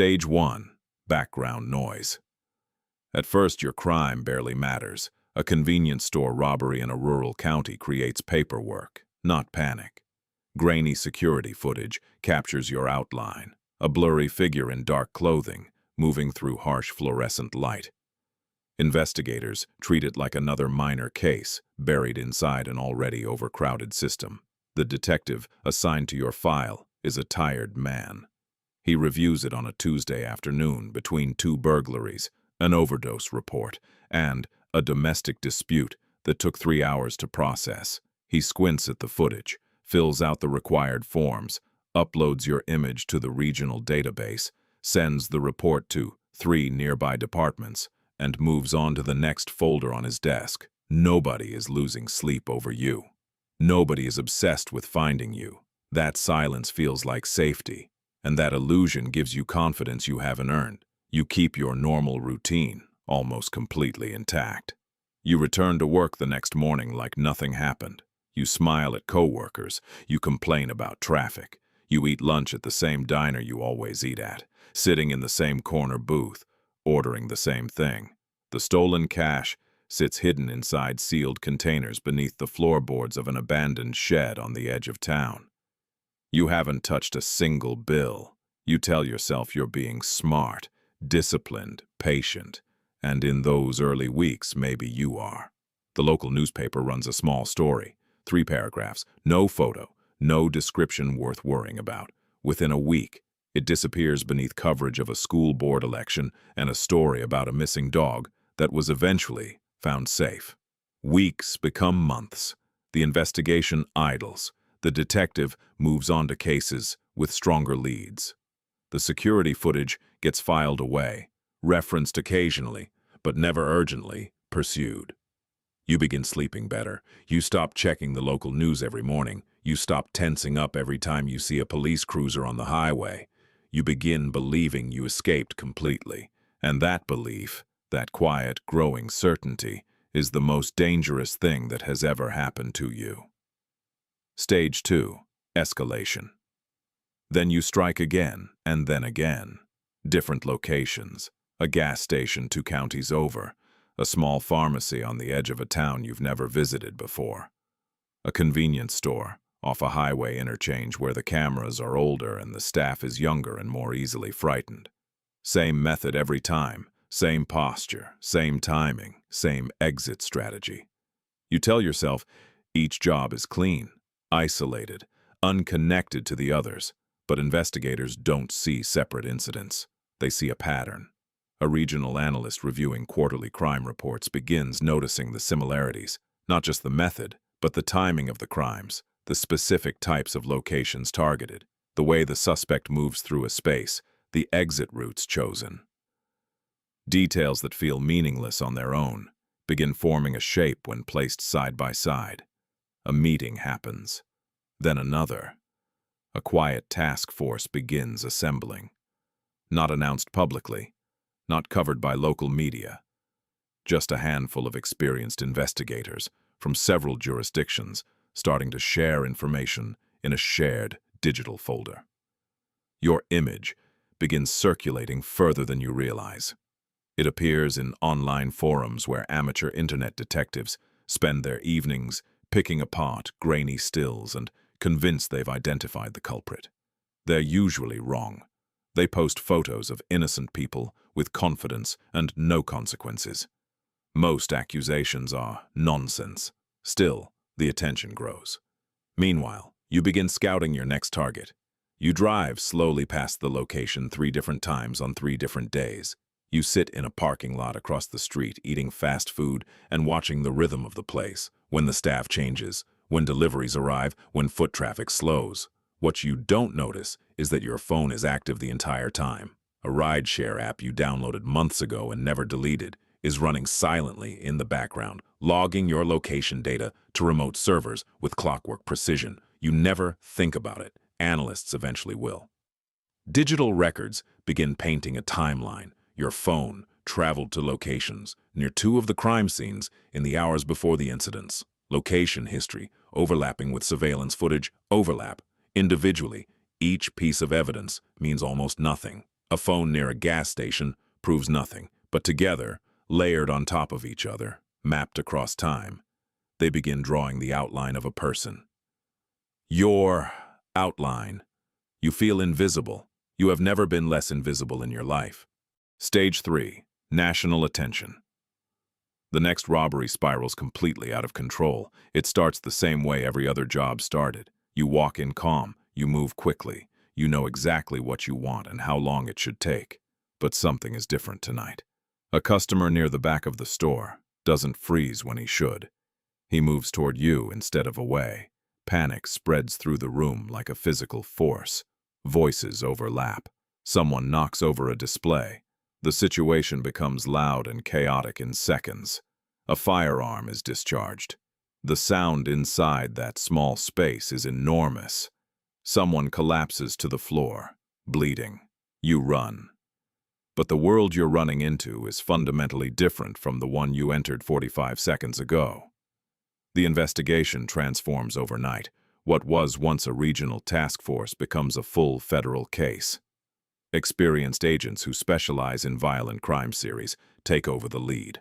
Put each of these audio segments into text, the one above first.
Stage 1. Background noise. At first, your crime barely matters. A convenience store robbery in a rural county creates paperwork, not panic. Grainy security footage captures your outline, a blurry figure in dark clothing, moving through harsh fluorescent light. Investigators treat it like another minor case, buried inside an already overcrowded system. The detective assigned to your file is a tired man. He reviews it on a Tuesday afternoon between 2 burglaries, an overdose report, and a domestic dispute that took 3 hours to process. He squints at the footage, fills out the required forms, uploads your image to the regional database, sends the report to 3 nearby departments, and moves on to the next folder on his desk. Nobody is losing sleep over you. Nobody is obsessed with finding you. That silence feels like safety, and that illusion gives you confidence you haven't earned. You keep your normal routine almost completely intact. You return to work the next morning like nothing happened. You smile at coworkers. You complain about traffic. You eat lunch at the same diner you always eat at, sitting in the same corner booth, ordering the same thing. The stolen cash sits hidden inside sealed containers beneath the floorboards of an abandoned shed on the edge of town. You haven't touched a single bill. You tell yourself you're being smart, disciplined, patient, and in those early weeks, maybe you are. The local newspaper runs a small story, 3 paragraphs, no photo, no description worth worrying about. Within a week, it disappears beneath coverage of a school board election and a story about a missing dog that was eventually found safe. Weeks become months. The investigation idles. The detective moves on to cases with stronger leads. The security footage gets filed away, referenced occasionally, but never urgently pursued. You begin sleeping better. You stop checking the local news every morning. You stop tensing up every time you see a police cruiser on the highway. You begin believing you escaped completely. And that belief, that quiet, growing certainty, is the most dangerous thing that has ever happened to you. Stage 2. Escalation. Then you strike again, and then again. Different locations. A gas station 2 counties over. A small pharmacy on the edge of a town you've never visited before. A convenience store off a highway interchange where the cameras are older and the staff is younger and more easily frightened. Same method every time, same posture, same timing, same exit strategy. You tell yourself each job is clean, isolated, unconnected to the others, but investigators don't see separate incidents. They see a pattern. A regional analyst reviewing quarterly crime reports begins noticing the similarities, not just the method, but the timing of the crimes, the specific types of locations targeted, the way the suspect moves through a space, the exit routes chosen. Details that feel meaningless on their own begin forming a shape when placed side by side. A meeting happens, then another. A quiet task force begins assembling. Not announced publicly, not covered by local media. Just a handful of experienced investigators from several jurisdictions starting to share information in a shared digital folder. Your image begins circulating further than you realize. It appears in online forums where amateur internet detectives spend their evenings picking apart grainy stills and convinced they've identified the culprit. They're usually wrong. They post photos of innocent people with confidence and no consequences. Most accusations are nonsense. Still, the attention grows. Meanwhile, you begin scouting your next target. You drive slowly past the location 3 different times on 3 different days. You sit in a parking lot across the street eating fast food and watching the rhythm of the place, when the staff changes, when deliveries arrive, when foot traffic slows. What you don't notice is that your phone is active the entire time. A rideshare app you downloaded months ago and never deleted is running silently in the background, logging your location data to remote servers with clockwork precision. You never think about it. Analysts eventually will. Digital records begin painting a timeline. Your phone traveled to locations near 2 of the crime scenes in the hours before the incidents. Location history, overlapping with surveillance footage, overlap. Individually, each piece of evidence means almost nothing. A phone near a gas station proves nothing, but together, layered on top of each other, mapped across time, they begin drawing the outline of a person. Your outline. You feel invisible. You have never been less invisible in your life. Stage 3. National attention. The next robbery spirals completely out of control. It starts the same way every other job started. You walk in calm, you move quickly, you know exactly what you want and how long it should take. But something is different tonight. A customer near the back of the store doesn't freeze when he should. He moves toward you instead of away. Panic spreads through the room like a physical force. Voices overlap. Someone knocks over a display. The situation becomes loud and chaotic in seconds. A firearm is discharged. The sound inside that small space is enormous. Someone collapses to the floor, bleeding. You run. But the world you're running into is fundamentally different from the one you entered 45 seconds ago. The investigation transforms overnight. What was once a regional task force becomes a full federal case. Experienced agents who specialize in violent crime series take over the lead.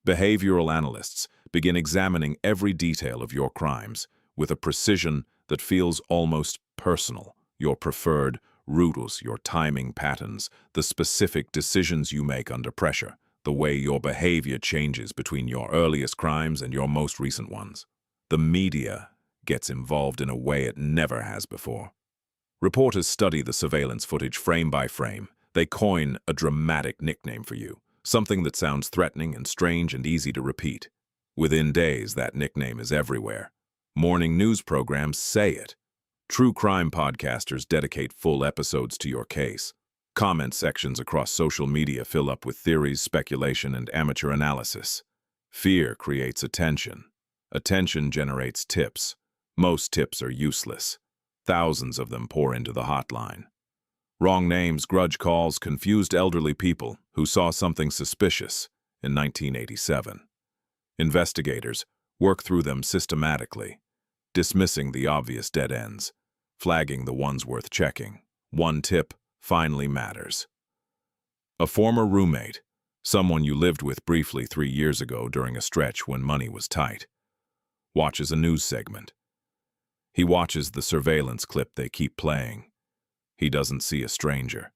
Behavioral analysts begin examining every detail of your crimes with a precision that feels almost personal. Your preferred routes, your timing patterns, the specific decisions you make under pressure, the way your behavior changes between your earliest crimes and your most recent ones. The media gets involved in a way it never has before. Reporters study the surveillance footage frame by frame. They coin a dramatic nickname for you, something that sounds threatening and strange and easy to repeat. Within days, that nickname is everywhere. Morning news programs say it. True crime podcasters dedicate full episodes to your case. Comment sections across social media fill up with theories, speculation, and amateur analysis. Fear creates attention. Attention generates tips. Most tips are useless. Thousands of them pour into the hotline. Wrong names, grudge calls, confused elderly people who saw something suspicious in 1987. Investigators work through them systematically, dismissing the obvious dead ends, flagging the ones worth checking. One tip finally matters. A former roommate, someone you lived with briefly 3 years ago during a stretch when money was tight, watches a news segment. He watches the surveillance clip they keep playing. He doesn't see a stranger.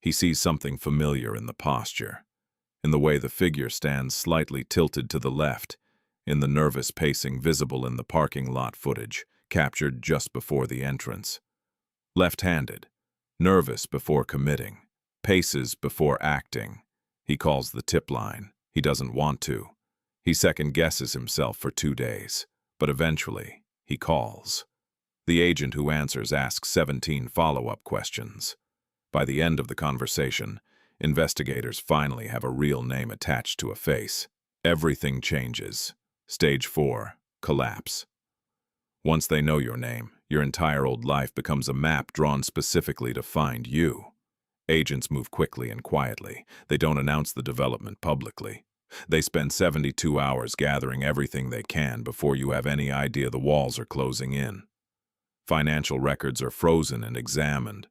He sees something familiar in the posture, in the way the figure stands slightly tilted to the left, in the nervous pacing visible in the parking lot footage, captured just before the entrance. Left-handed, nervous before committing, paces before acting. He calls the tip line. He doesn't want to. He second-guesses himself for 2 days, but eventually he calls. The agent who answers asks 17 follow-up questions. By the end of the conversation, investigators finally have a real name attached to a face. Everything changes. Stage 4, collapse. Once they know your name, your entire old life becomes a map drawn specifically to find you. Agents move quickly and quietly. They don't announce the development publicly. They spend 72 hours gathering everything they can before you have any idea the walls are closing in. Financial records are frozen and examined.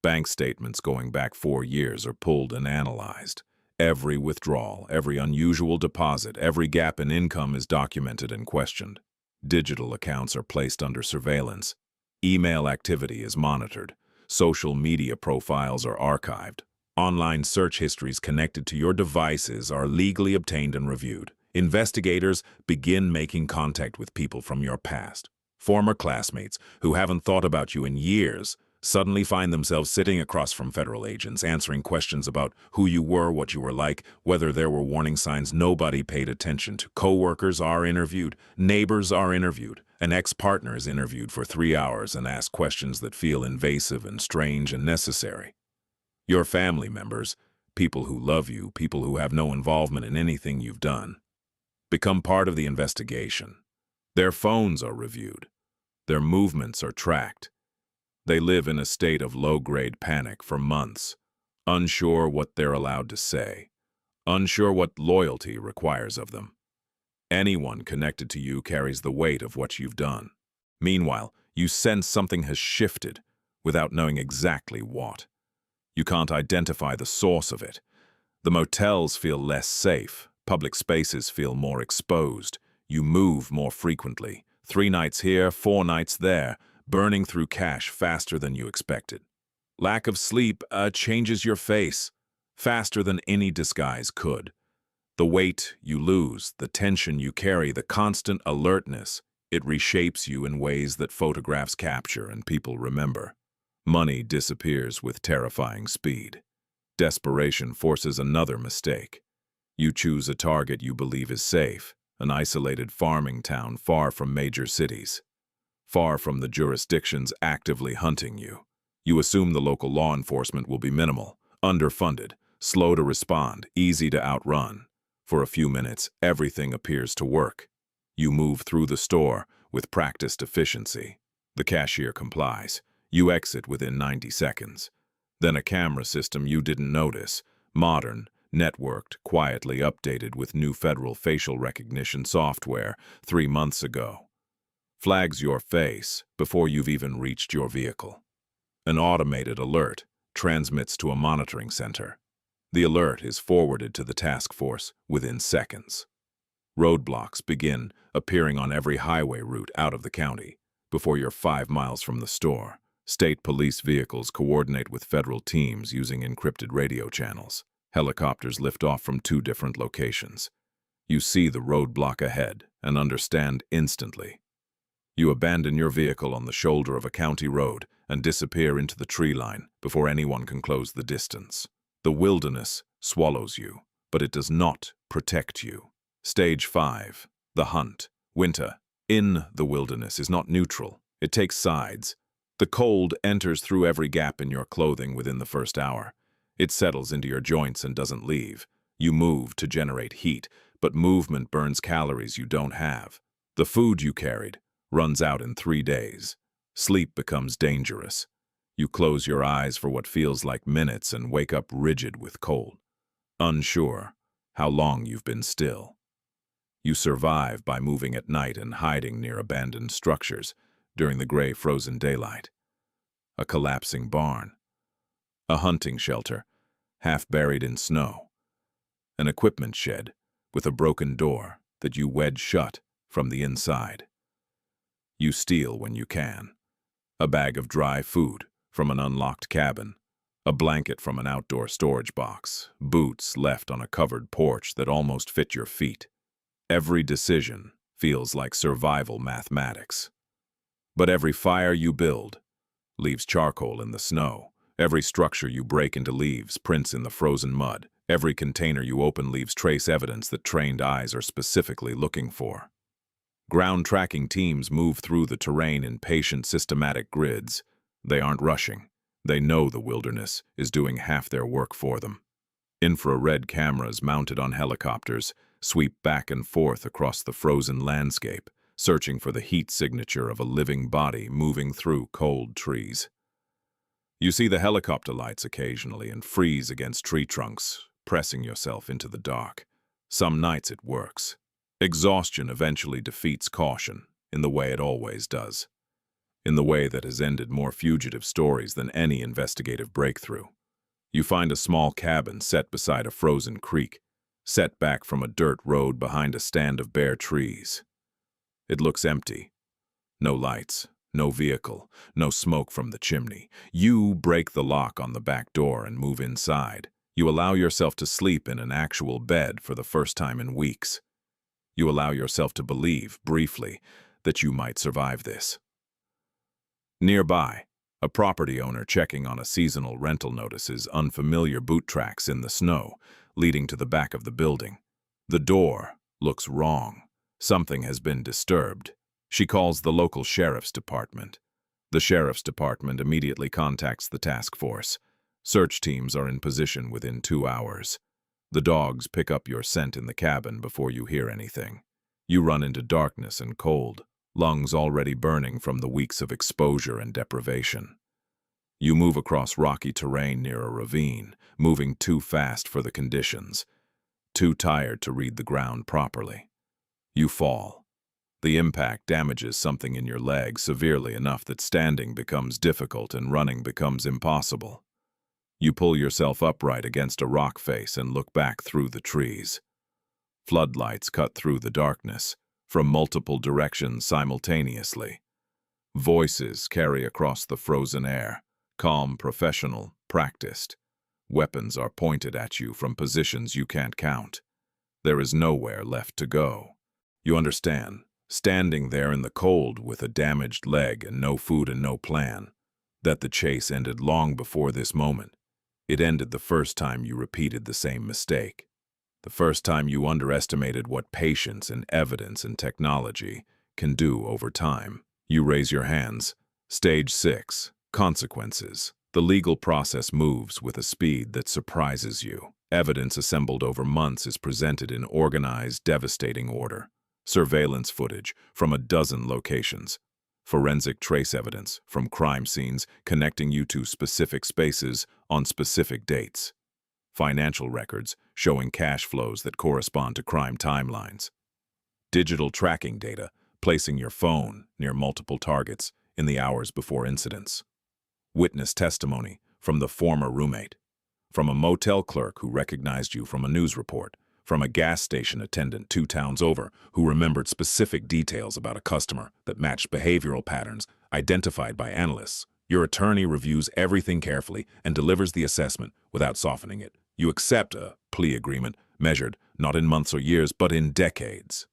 Bank statements going back 4 years are pulled and analyzed. Every withdrawal, every unusual deposit, every gap in income is documented and questioned. Digital accounts are placed under surveillance. Email activity is monitored. Social media profiles are archived. Online search histories connected to your devices are legally obtained and reviewed. Investigators begin making contact with people from your past. Former classmates who haven't thought about you in years suddenly find themselves sitting across from federal agents, answering questions about who you were, what you were like, whether there were warning signs nobody paid attention to. Coworkers are interviewed, neighbors are interviewed, an ex-partner is interviewed for 3 hours and asked questions that feel invasive and strange and necessary. Your family members, people who love you, people who have no involvement in anything you've done, become part of the investigation. Their phones are reviewed. Their movements are tracked. They live in a state of low-grade panic for months, unsure what they're allowed to say, unsure what loyalty requires of them. Anyone connected to you carries the weight of what you've done. Meanwhile, you sense something has shifted without knowing exactly what. You can't identify the source of it. The motels feel less safe. Public spaces feel more exposed. You move more frequently. 3 nights here, 4 nights there, burning through cash faster than you expected. Lack of sleep changes your face faster than any disguise could. The weight you lose, the tension you carry, the constant alertness, it reshapes you in ways that photographs capture and people remember. Money disappears with terrifying speed. Desperation forces another mistake. You choose a target you believe is safe, an isolated farming town far from major cities, far from the jurisdictions actively hunting you. You assume the local law enforcement will be minimal, underfunded, slow to respond, easy to outrun. For a few minutes, everything appears to work. You move through the store with practiced efficiency. The cashier complies. You exit within 90 seconds. Then a camera system you didn't notice, modern, networked, quietly updated with new federal facial recognition software 3 months ago, flags your face before you've even reached your vehicle. An automated alert transmits to a monitoring center. The alert is forwarded to the task force within seconds. Roadblocks begin appearing on every highway route out of the county before you're 5 miles from the store. State police vehicles coordinate with federal teams using encrypted radio channels. Helicopters lift off from 2 different locations. You see the roadblock ahead and understand instantly. You abandon your vehicle on the shoulder of a county road and disappear into the tree line before anyone can close the distance. The wilderness swallows you, but it does not protect you. Stage 5. The hunt. Winter. In the wilderness is not neutral. It takes sides. The cold enters through every gap in your clothing within the first hour. It settles into your joints and doesn't leave. You move to generate heat, but movement burns calories you don't have. The food you carried runs out in 3 days. Sleep becomes dangerous. You close your eyes for what feels like minutes and wake up rigid with cold, unsure how long you've been still. You survive by moving at night and hiding near abandoned structures during the gray frozen daylight. A collapsing barn, a hunting shelter, half buried in snow, an equipment shed with a broken door that you wedge shut from the inside. You steal when you can. A bag of dry food from an unlocked cabin, a blanket from an outdoor storage box, boots left on a covered porch that almost fit your feet. Every decision feels like survival mathematics. But every fire you build leaves charcoal in the snow. Every structure you break into leaves prints in the frozen mud. Every container you open leaves trace evidence that trained eyes are specifically looking for. Ground tracking teams move through the terrain in patient, systematic grids. They aren't rushing. They know the wilderness is doing half their work for them. Infrared cameras mounted on helicopters sweep back and forth across the frozen landscape, searching for the heat signature of a living body moving through cold trees. You see the helicopter lights occasionally and freeze against tree trunks, pressing yourself into the dark. Some nights it works. Exhaustion eventually defeats caution, in the way it always does. In the way that has ended more fugitive stories than any investigative breakthrough. You find a small cabin set beside a frozen creek, set back from a dirt road behind a stand of bare trees. It looks empty. No lights, no vehicle, no smoke from the chimney. You break the lock on the back door and move inside. You allow yourself to sleep in an actual bed for the first time in weeks. You allow yourself to believe, briefly, that you might survive this. Nearby, a property owner checking on a seasonal rental notices unfamiliar boot tracks in the snow, leading to the back of the building. The door looks wrong. Something has been disturbed. She calls the local sheriff's department. The sheriff's department immediately contacts the task force. Search teams are in position within 2 hours. The dogs pick up your scent in the cabin before you hear anything. You run into darkness and cold, lungs already burning from the weeks of exposure and deprivation. You move across rocky terrain near a ravine, moving too fast for the conditions, too tired to read the ground properly. You fall. The impact damages something in your leg severely enough that standing becomes difficult and running becomes impossible. You pull yourself upright against a rock face and look back through the trees. Floodlights cut through the darkness, from multiple directions simultaneously. Voices carry across the frozen air, calm, professional, practiced. Weapons are pointed at you from positions you can't count. There is nowhere left to go. You understand, standing there in the cold with a damaged leg and no food and no plan, that the chase ended long before this moment. It ended the first time you repeated the same mistake. The first time you underestimated what patience and evidence and technology can do over time. You raise your hands. Stage 6. Consequences. The legal process moves with a speed that surprises you. Evidence assembled over months is presented in organized, devastating order. Surveillance footage from a dozen locations. Forensic trace evidence from crime scenes connecting you to specific spaces on specific dates. Financial records showing cash flows that correspond to crime timelines. Digital tracking data placing your phone near multiple targets in the hours before incidents. Witness testimony from the former roommate, from a motel clerk who recognized you from a news report, from a gas station attendant 2 towns over who remembered specific details about a customer that matched behavioral patterns identified by analysts. Your attorney reviews everything carefully and delivers the assessment without softening it. You accept a plea agreement measured not in months or years, but in decades.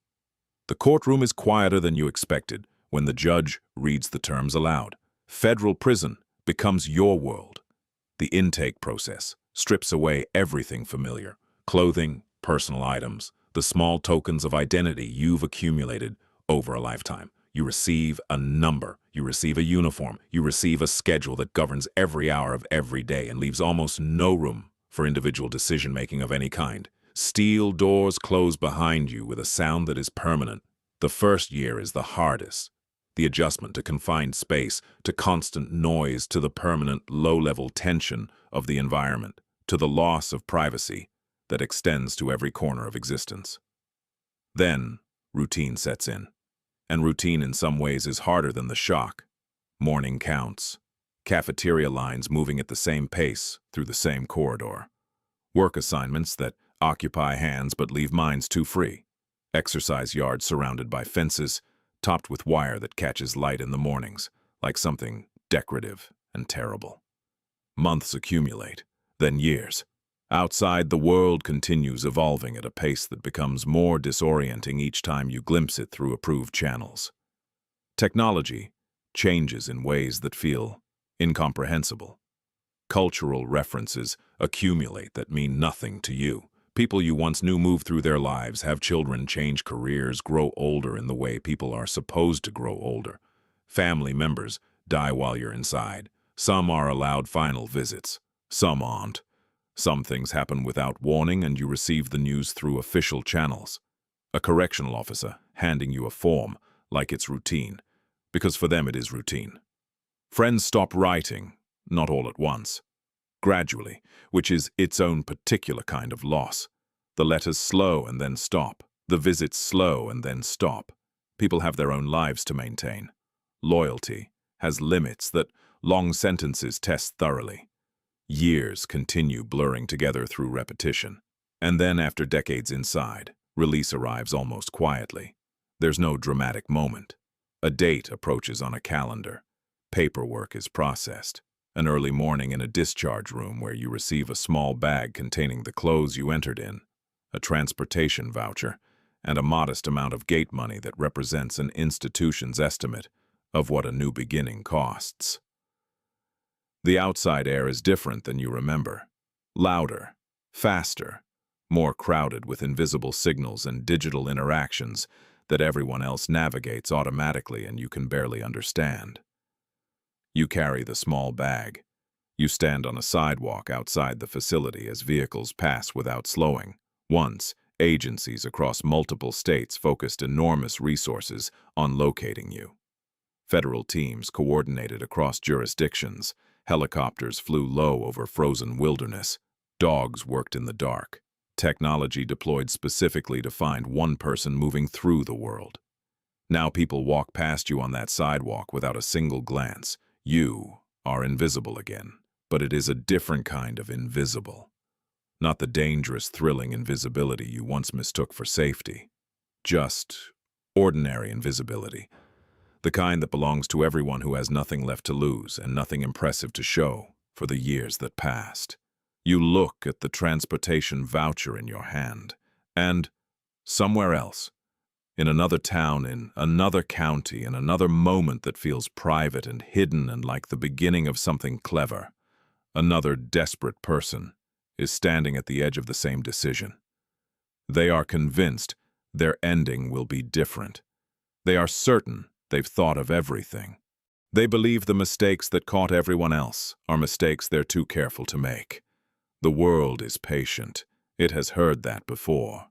The courtroom is quieter than you expected when the judge reads the terms aloud. Federal prison becomes your world. The intake process strips away everything familiar: clothing, personal items, the small tokens of identity you've accumulated over a lifetime. You receive a number, you receive a uniform, you receive a schedule that governs every hour of every day and leaves almost no room for individual decision-making of any kind. Steel doors close behind you with a sound that is permanent. The first year is the hardest. The adjustment to confined space, to constant noise, to the permanent low-level tension of the environment, to the loss of privacy that extends to every corner of existence. Then, routine sets in. And routine in some ways is harder than the shock. Morning counts. Cafeteria lines moving at the same pace through the same corridor. Work assignments that occupy hands but leave minds too free. Exercise yards surrounded by fences, topped with wire that catches light in the mornings, like something decorative and terrible. Months accumulate, then years. Outside, the world continues evolving at a pace that becomes more disorienting each time you glimpse it through approved channels. Technology changes in ways that feel incomprehensible. Cultural references accumulate that mean nothing to you. People you once knew move through their lives, have children, change careers, grow older in the way people are supposed to grow older. Family members die while you're inside. Some are allowed final visits, some aren't. Some things happen without warning and you receive the news through official channels. A correctional officer handing you a form like it's routine, because for them it is routine. Friends stop writing, not all at once. Gradually, which is its own particular kind of loss. The letters slow and then stop. The visits slow and then stop. People have their own lives to maintain. Loyalty has limits that long sentences test thoroughly. Years continue blurring together through repetition. And then, after decades inside, release arrives almost quietly. There's no dramatic moment. A date approaches on a calendar. Paperwork is processed. An early morning in a discharge room where you receive a small bag containing the clothes you entered in, a transportation voucher, and a modest amount of gate money that represents an institution's estimate of what a new beginning costs. The outside air is different than you remember. Louder, faster, more crowded with invisible signals and digital interactions that everyone else navigates automatically and you can barely understand. You carry the small bag. You stand on a sidewalk outside the facility as vehicles pass without slowing. Once, agencies across multiple states focused enormous resources on locating you. Federal teams coordinated across jurisdictions. Helicopters flew low over frozen wilderness. Dogs worked in the dark. Technology deployed specifically to find one person moving through the world. Now people walk past you on that sidewalk without a single glance. You are invisible again, but it is a different kind of invisible. Not the dangerous, thrilling invisibility you once mistook for safety. Just ordinary invisibility. The kind that belongs to everyone who has nothing left to lose and nothing impressive to show for the years that passed. You look at the transportation voucher in your hand, and somewhere else, in another town, in another county, in another moment that feels private and hidden and like the beginning of something clever, another desperate person is standing at the edge of the same decision. They are convinced their ending will be different. They are certain they've thought of everything. They believe the mistakes that caught everyone else are mistakes they're too careful to make. The world is patient. It has heard that before.